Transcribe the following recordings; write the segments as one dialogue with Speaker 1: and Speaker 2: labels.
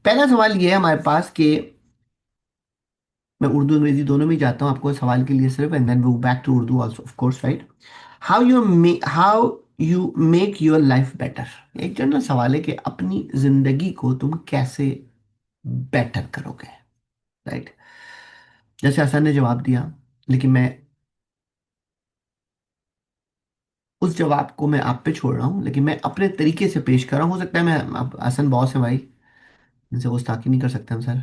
Speaker 1: पहला सवाल ये है हमारे पास कि मैं उर्दू अंग्रेजी दोनों में ही जाता हूँ आपको सवाल के लिए सिर्फ, and then we go back to Urdu also of course, right? How you make your life better. एक जनरल सवाल है कि अपनी जिंदगी को तुम कैसे बेटर करोगे, राइट? जैसे हसन ने जवाब दिया, लेकिन मैं उस जवाब को मैं आप पे छोड़ रहा हूँ, लेकिन मैं अपने तरीके से पेश कर रहा हूँ। हो सकता है मैं, अब हसन बॉस है भाई, इनसे गुस्ताखी नहीं कर सकते हम सर,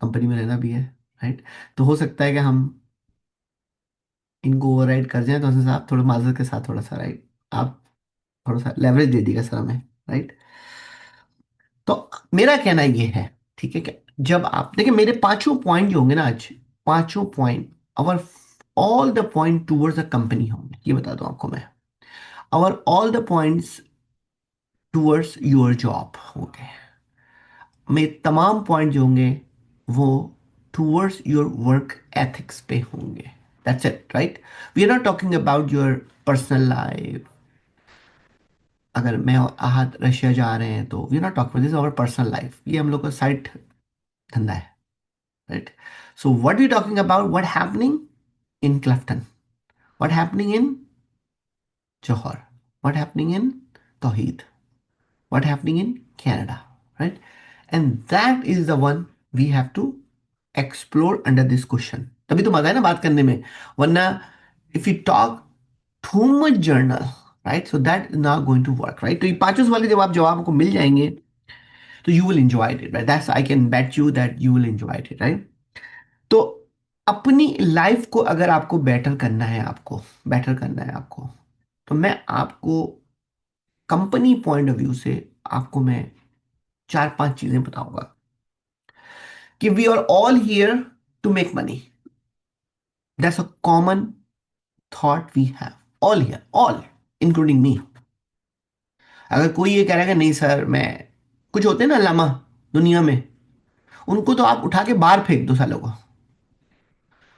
Speaker 1: कंपनी में रहना भी है, राइट? तो हो सकता है कि हम इनको ओवरराइड कर जाएं, तो हसन साहब थोड़ा माजरत के साथ थोड़ा सा, राइट, आप थोड़ा सा लेवरेज दे दीजिएगा सर हमें, राइट? तो मेरा कहना ये है, ठीक है क्या, जब आप देखिए मेरे पांचों पॉइंट जो होंगे ना आज, पांचों point, our all the point towards the company होंगे, ये बता दूं आपको मैं। अवर all the points towards your job होंगे। मेरे तमाम पॉइंट जो होंगे वो टूवर्ड्स योर वर्क एथिक्स पे होंगे। That's it, right? We are not talking about your personal life. अगर मैं और आहत रशिया जा रहे हैं तो we are not talking this our personal life, ये हम लोग का साइड धंधा है, right? So what we talking about, what happening in Clifton, what happening in Johar, what happening in Tauheed, what happening in Canada, right? And that is the one we have to explore under this question. तभी तो मजा है ना बात करने में, वरना if we talk too much journal, right, so that is not going to work, right? तो ये पांचों सवाल के जवाब आपको मिल जाएंगे तो you will enjoy it, right? That's, I can bet you that you will enjoy it, right? तो अपनी लाइफ को अगर आपको बेटर करना है, आपको बेटर करना है आपको, तो मैं आपको कंपनी पॉइंट ऑफ व्यू से आपको मैं चार पांच चीजें बताऊंगा कि we are all here to make money. That's a common thought we have, all here, all including me. अगर कोई ये कह रहा है कि नहीं सर मैं, कुछ होते हैं ना लामा दुनिया में, उनको तो आप उठा के बाहर फेंक दो सालों को,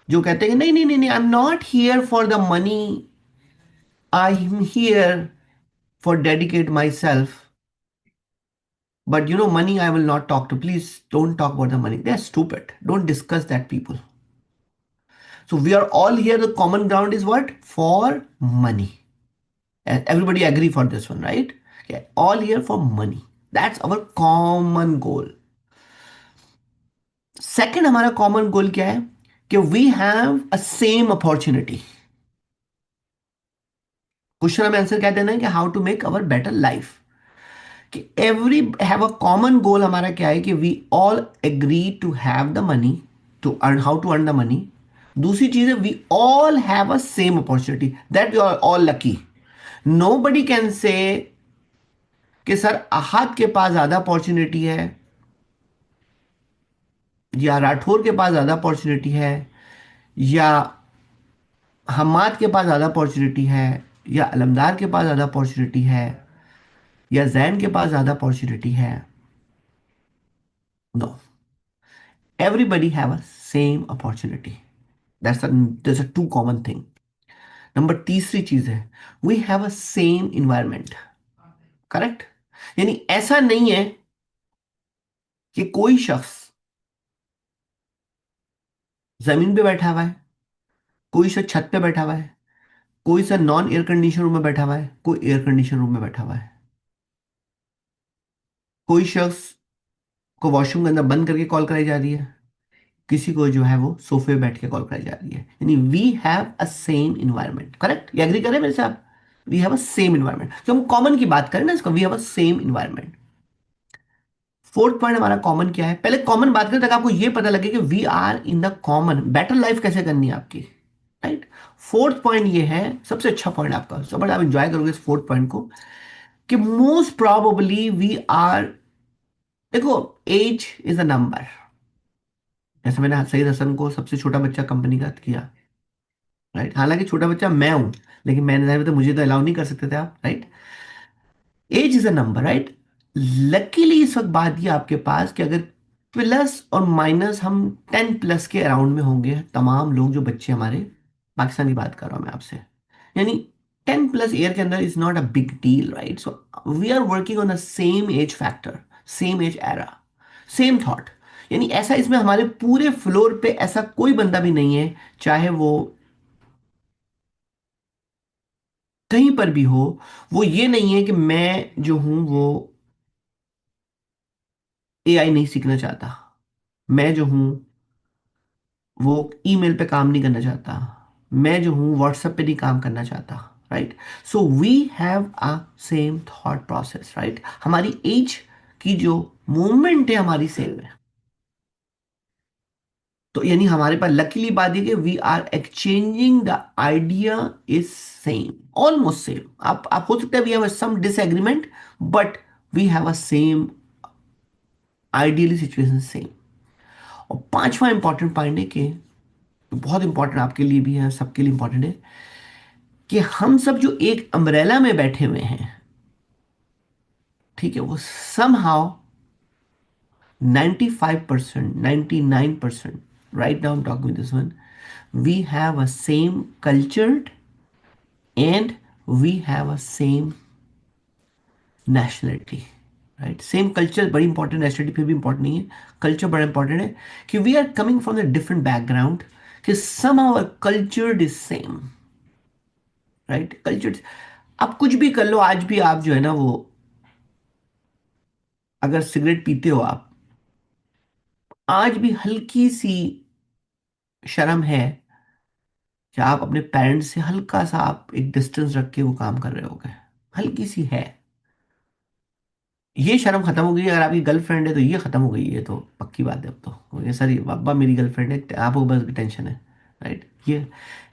Speaker 1: जो कहते हैं कि नहीं नहीं नहीं नहीं, I am not here for the money, I am here for dedicate myself, but you know money I will not talk to, please don't talk about the money, they are stupid, don't discuss that people. So we are all here. The common ground is what? For money. And everybody agree for this one, right? Okay. All here for money. That's our common goal. Second, हमारा common goal क्या है? कि we have a same opportunity. Question हमें answer क्या देना है कि how to make our better life, कि every have a common goal. हमारा क्या है कि we all agree to have the money, to earn, how to earn the money. दूसरी चीज है we all have a same opportunity, that we are all lucky. Nobody can say कि sir Ahad के पास ज्यादा अपॉर्चुनिटी है, या राठौर के पास ज्यादा अपॉर्चुनिटी है, या हमाद के पास ज्यादा अपॉर्चुनिटी है, या अलमदार के पास ज्यादा अपॉर्चुनिटी है, या जैन के पास ज्यादा अपॉर्चुनिटी है। No, everybody have a same opportunity. That's a too common thing. Number तीसरी चीज है we have a same environment, correct? यानी ऐसा नहीं है कि कोई शख्स जमीन पे बैठा हुआ है, कोई शख्स छत पे बैठा हुआ है, कोई सा नॉन एयर कंडीशन रूम में बैठा हुआ है, कोई एयर कंडीशन रूम में बैठा हुआ है, कोई शख्स को वॉशरूम के अंदर बंद करके कॉल कराई जा रही है, किसी को जो है वो सोफे पे बैठ के कॉल कराई जा रही है। यानी we have a same environment, correct? ये एग्री करें मेरे साथ? We have a same environment, तो हम कॉमन की बात करें ना इसको, we have a same environment. Fourth point हमारा कॉमन क्या है, पहले कॉमन बात करें ताकि आपको ये पता लगे कि we are in the common, better life कैसे करनी है आपकी, राइट? फोर्थ पॉइंट ये है, सबसे अच्छा पॉइंट आपका, सब आप इंजॉय करोगे इस फोर्थ पॉइंट को, कि मोस्ट प्रोबेबली वी आर, देखो, एज इज अ नंबर। जैसे मैंने सईद हसन को सबसे छोटा बच्चा कंपनी का किया, राइट? हालांकि छोटा बच्चा मैं हूं, लेकिन मैंने तो मुझे तो अलाउ नहीं कर सकते थे आप, right? Age is a number, right? Luckily इस वक्त बात ये आपके पास कि अगर प्लस और माइनस हम 10+ के अराउंड में होंगे तमाम लोग, जो बच्चे हमारे, पाकिस्तान की बात कर रहा हूं मैं आपसे, यानी 10+ ईयर के अंदर is not a big deal, right? So we are working on the same age factor, same age era. Same thought. यानी ऐसा इसमें हमारे पूरे फ्लोर पे ऐसा कोई बंदा भी नहीं है, चाहे वो कहीं पर भी हो, वो ये नहीं है कि मैं जो हूं वो एआई नहीं सीखना चाहता, मैं जो हूं वो ईमेल पे काम नहीं करना चाहता, मैं जो हूं व्हाट्सएप पे नहीं काम करना चाहता। Right. So we have a same thought process. Right. हमारी एज की जो मूवमेंट है हमारी सेम है। तो यानी हमारे पास लकीली बात है कि we are exchanging the idea is same, almost same. आप हो सकता है we have some disagreement, but we have a same, ideally situation same. और पांचवा इंपॉर्टेंट पॉइंट है कि बहुत इंपॉर्टेंट आपके लिए भी है, सबके लिए इंपॉर्टेंट है, कि हम सब जो एक अम्ब्रेला में बैठे हुए हैं, ठीक है, वो somehow 95%, 99%, right now I'm talking with this one, we have a same cultured and we have a same nationality। Right. Same culture बड़ी इंपॉर्टेंट, नेशनलिटी फिर भी इंपॉर्टेंट नहीं है, कल्चर बड़ा इंपॉर्टेंट है, कि we are coming from the different background, कि some our culture is same. Right. Culture, आप कुछ भी कर लो, आज भी आप जो है ना वो, अगर सिगरेट पीते हो आप, आज भी हल्की सी शर्म है कि आप अपने पेरेंट्स से हल्का सा आप एक डिस्टेंस रख के वो काम कर रहे होगे, हल्की सी है। ये शर्म खत्म हो गई है। अगर आपकी गर्लफ्रेंड है तो ये खत्म हो गई है, तो पक्की बात है अब तो, ये सारी अब्बा मेरी गर्लफ्रेंड है, आपको बस टेंशन है। राइट। ये,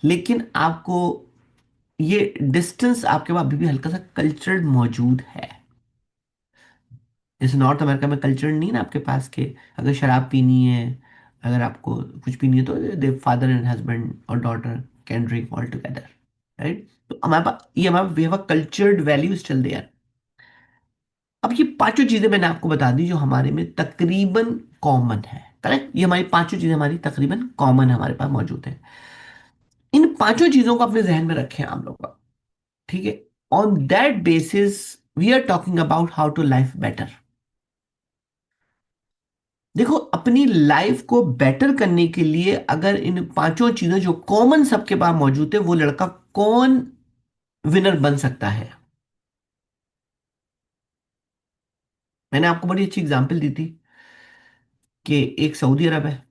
Speaker 1: लेकिन आपको ये डिस्टेंस आपके पास अभी भी हल्का सा कल्चर मौजूद है। जैसे नॉर्थ अमेरिका में कल्चर नहीं है ना आपके पास के, अगर शराब पीनी है, अगर आपको कुछ पीनी है, तो दे फादर एंड हस्बैंड और daughter can drink all together. Right. तो हमारे पास ये, हमारे we have a cultured values चल देयर। अब ये पांचों चीजें मैंने आपको बता दी जो हमारे में तकरीबन कॉमन है। करेक्ट। ये हमारी पांचों चीजें हमारी तकरीबन कॉमन हमारे पास मौजूद है। इन पांचों चीजों को अपने जहन में रखें आप लोग। ठीक है। On that basis we are talking about how to life better. देखो, अपनी लाइफ को बेटर करने के लिए अगर इन पांचों चीजों जो कॉमन सबके पास मौजूद है, वो लड़का कौन विनर बन सकता है। मैंने आपको बड़ी अच्छी एग्जांपल दी थी कि एक सऊदी अरब है,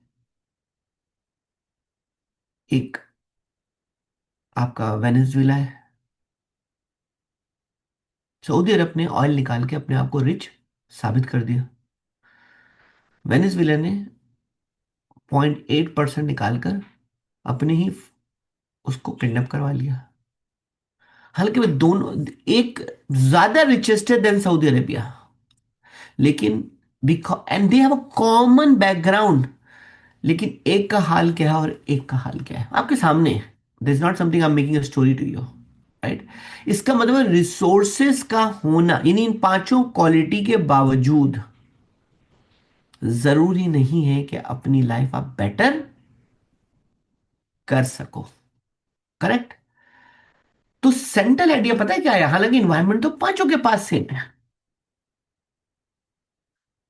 Speaker 1: एक आपका वेनेजुएला है। सऊदी अरब ने ऑयल निकाल के अपने आप को रिच साबित कर दिया। वेनेजुएला ने 0.8% निकाल कर अपने ही उसको किडनैप करवा लिया। हालांकि वे दोनों, एक ज्यादा रिचेस्ट है देन सऊदी अरेबिया, लेकिन because and they have a common background, लेकिन एक का हाल क्या है और एक का हाल क्या है आपके सामने। This is not something I am making a story to you. Right. इसका मतलब रिसोर्सेस का होना, यानी इन पांचों क्वालिटी के बावजूद जरूरी नहीं है कि अपनी लाइफ आप बेटर कर सको। करेक्ट। तो सेंट्रल आइडिया पता है क्या है, हालांकि इन्वायरमेंट तो पांचों के पास सेम है,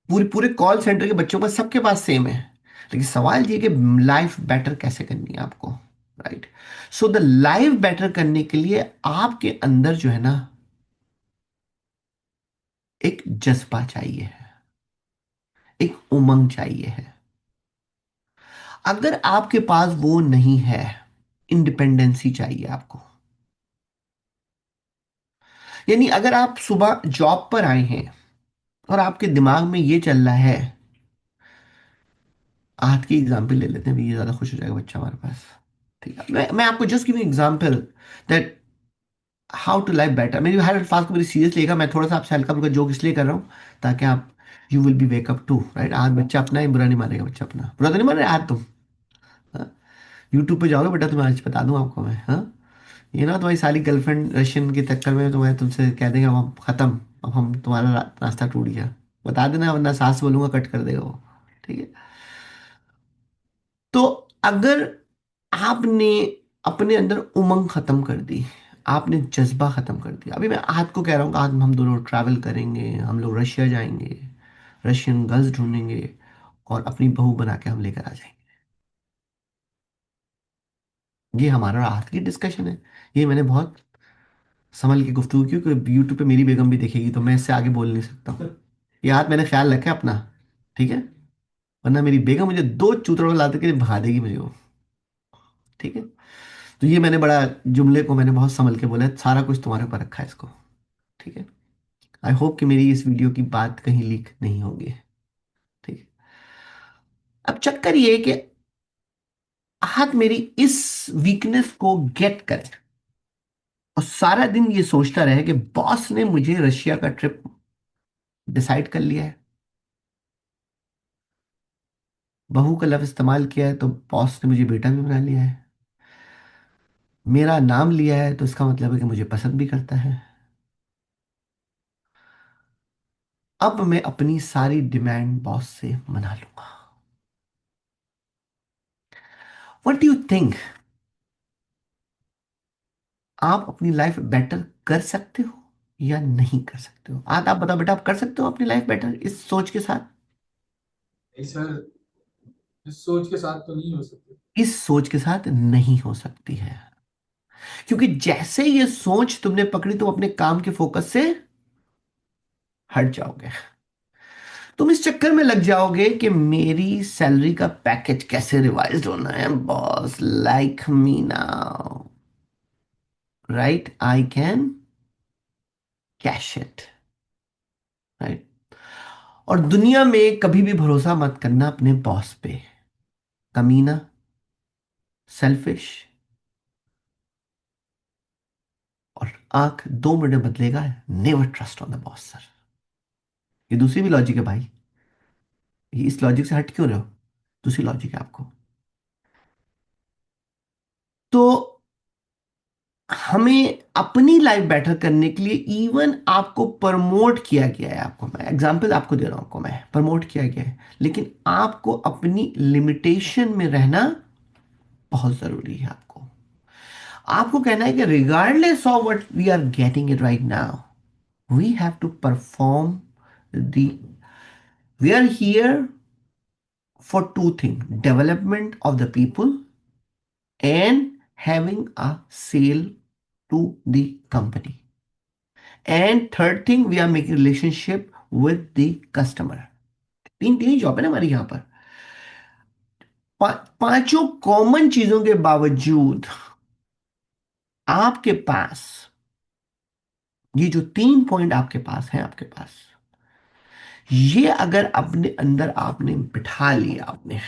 Speaker 1: पूरे पूरे कॉल सेंटर के बच्चों पर सबके पास सेम है, लेकिन सवाल ये कि लाइफ बेटर कैसे करनी है आपको। Right. So the life better करने के लिए आपके अंदर जो है ना एक जज्बा चाहिए है, एक उमंग चाहिए है। अगर आपके पास वो नहीं है, इंडिपेंडेंसी चाहिए आपको। यानी अगर आप सुबह जॉब पर आए हैं और आपके दिमाग में ये चल रहा है, आज की एग्जाम्पल ले लेते हैं, ये ज्यादा खुश हो जाएगा बच्चा हमारे पास। ठीक है, मैं आपको just give example that how to life better. मेरी हर अल्फाज को मेरी सीरियस लेगा, मैं थोड़ा सा आपसे हल्का फुल्का जोक इसलिए कर रहा हूँ ताकि आप, you will be wake up to. Right. आज बच्चा अपना ही बुरा नहीं मानेगा, बच्चा अपना बुरा तो नहीं मान रहा आज तुम। यूट्यूब पे जाओगे बेटा, तुम्हें आज बता दूं आपको मैं। हाँ, ये ना तुम्हारी सारी गर्लफ्रेंड रशियन के चक्कर में तुम्हें, तुमसे कह देगा अब हम खत्म, अब हम तुम्हारा रास्ता टूट गया, बता देना, वरना सास बोलूंगा कट कर देगा वो। ठीक है। तो अगर आपने अपने अंदर उमंग खत्म कर दी, आपने जज्बा खत्म कर दिया, अभी मैं आज को कह रहा हूँ, आज हम दोनों ट्रैवल करेंगे, हम लोग रशिया जाएंगे, रशियन गर्ल्स ढूंढेंगे और अपनी बहू बना के हम लेकर आ जाएंगे। ये हमारा आज की डिस्कशन है। ये मैंने बहुत संभल की गुफ्तगू की, क्योंकि यूट्यूब पे मेरी बेगम भी देखेगी तो मैं इससे आगे बोल नहीं सकता हूँ। ये बात मैंने ख्याल रखा है अपना, ठीक है? वरना मेरी बेगम मुझे दो चूतड़ों ला के भगा देगी मुझे वो, ठीक है? तो ये मैंने बड़ा, जुमले को मैंने बहुत संभल के बोला है, सारा कुछ तुम्हारे ऊपर रखा है इसको, ठीक है? आई होप कि मेरी इस वीडियो की बात कहीं लीक नहीं होगी, ठीक है? अब चक्कर ये है कि आहत मेरी इस वीकनेस को गेट करे और सारा दिन ये सोचता रहे कि बॉस ने मुझे रशिया का ट्रिप डिसाइड कर लिया है, बहू का लफ्ज इस्तेमाल किया है तो बॉस ने मुझे बेटा भी बना लिया है, मेरा नाम लिया है तो इसका मतलब है कि मुझे पसंद भी करता है। अब मैं अपनी सारी डिमांड बॉस से मना लूंगा। What do you think? आप अपनी लाइफ बेटर कर सकते हो या नहीं कर सकते हो? आज आप बताओ बेटा, आप कर सकते हो अपनी लाइफ बेटर इस सोच के साथ?
Speaker 2: नहीं सर, इस सोच के साथ तो नहीं हो सकते।
Speaker 1: इस सोच के साथ नहीं हो सकती है, क्योंकि जैसे ये सोच तुमने पकड़ी तुम अपने काम के फोकस से हट जाओगे। तुम इस चक्कर में लग जाओगे कि मेरी सैलरी का पैकेज कैसे रिवाइज होना है, boss like me now, right? I can cash it, right? और दुनिया में कभी भी भरोसा मत करना अपने बॉस पे, कमीना, सेल्फिश, और आंख 2 मिनट में बदलेगा। Never trust on the boss sir. ये दूसरी भी लॉजिक है भाई, ये इस लॉजिक से हट क्यों रहे हो? दूसरी लॉजिक है आपको। तो हमें अपनी लाइफ बेटर करने के लिए इवन आपको प्रमोट किया गया है, आपको मैं एग्जांपल आपको दे रहा हूं, आपको मैं प्रमोट किया गया है, लेकिन आपको अपनी लिमिटेशन में रहना बहुत जरूरी है। आपको आपको कहना है कि regardless of what we are getting it right now, we have to perform the, we are here for two thing, development of the people and having a sale to the company, and third thing we are making relationship with the customer। तीन तीन ही job है ना हमारी यहाँ पर। पांचों common चीजों के बावजूद आपके पास ये जो तीन पॉइंट आपके पास है, आपके पास ये अगर अपने अंदर आपने बिठा लिया आपने,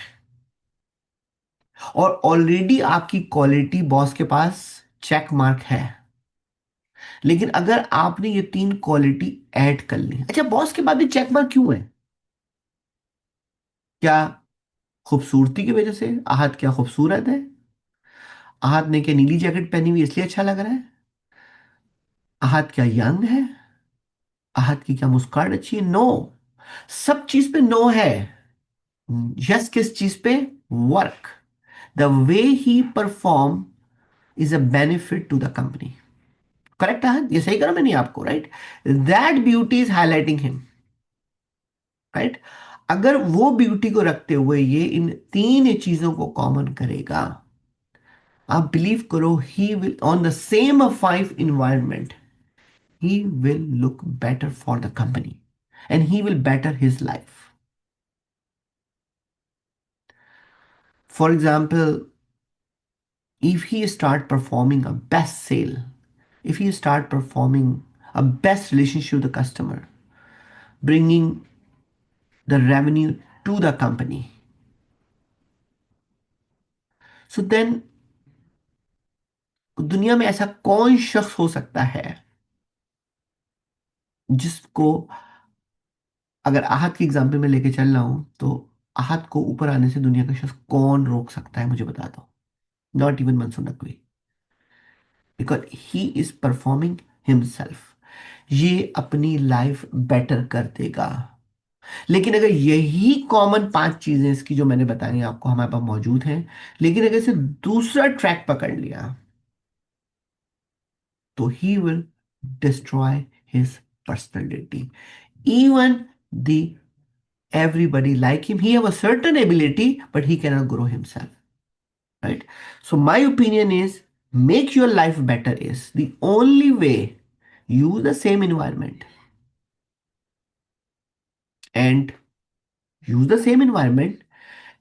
Speaker 1: और ऑलरेडी आपकी क्वालिटी बॉस के पास चेक मार्क है, लेकिन अगर आपने ये तीन क्वालिटी ऐड कर ली, अच्छा बॉस के बाद भी चेक मार्क क्यों है? क्या खूबसूरती की वजह से? आहत क्या खूबसूरत है? आहत ने क्या नीली जैकेट पहनी हुई इसलिए अच्छा लग रहा है? आहत क्या यंग है? आहत की क्या मुस्कान अच्छी है? नो, सब चीज पे नो है। यस किस चीज पे? Work, the way he perform is a benefit to the company. Correct आहत, ये सही करा मैंने आपको, right? That beauty is highlighting him, right? अगर वो ब्यूटी को रखते हुए ये इन तीन चीजों को कॉमन करेगा, आप बिलीव करो he will on the same five environment, he will look better for the company and he will better his life. For example, if he start performing a best sale, if he start performing a best relationship with the customer, bringing the revenue to the company, so then दुनिया में ऐसा कौन शख्स हो सकता है जिसको, अगर आहत की एग्जाम्पल में लेके चल रहा हूं तो आहत को ऊपर आने से दुनिया का शख्स कौन रोक सकता है? मुझे बता दो। Not even Mansoor Naqvi, because he is performing himself. ये अपनी लाइफ बेटर कर देगा। लेकिन अगर यही कॉमन पांच चीजें इसकी जो मैंने बताई आपको हमारे पास मौजूद हैं, लेकिन अगर इसे दूसरा ट्रैक पकड़ लिया तो he will destroy his personality, even the everybody like him. He have a certain ability, but he cannot grow himself, right? So my opinion is, make your life better is the only way. Use the same environment and use the same environment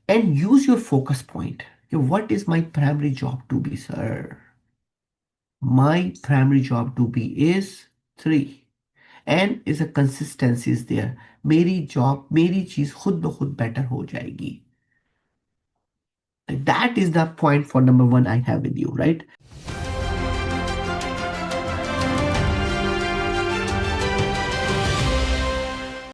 Speaker 1: and use your focus point. Okay, what is my primary job to be, sir? My primary job to be is three, and is a consistency is there. मेरी job मेरी चीज खुद ब खुद better हो जाएगी. That is the point for number one I have with you, right?